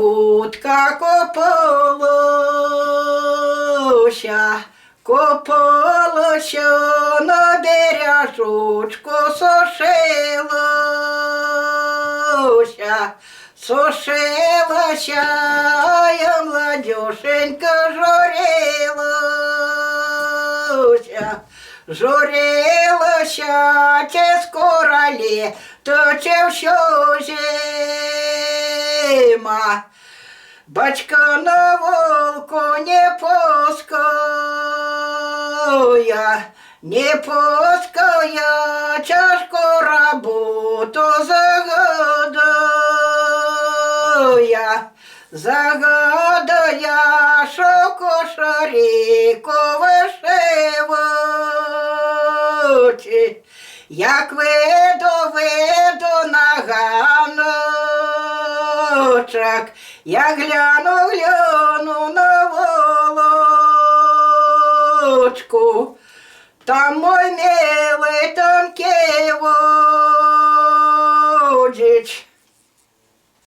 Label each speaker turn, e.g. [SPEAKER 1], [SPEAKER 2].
[SPEAKER 1] вудка копалося на бережочку сушилася, я младюшенька журилася, чи скоро літо, чи всьо зима. Батька на волку не пуская, тяжко работу загадая, що кошаріку вишивуть, як виду на ганочок, я гляну на волочку, там мой милий тонкий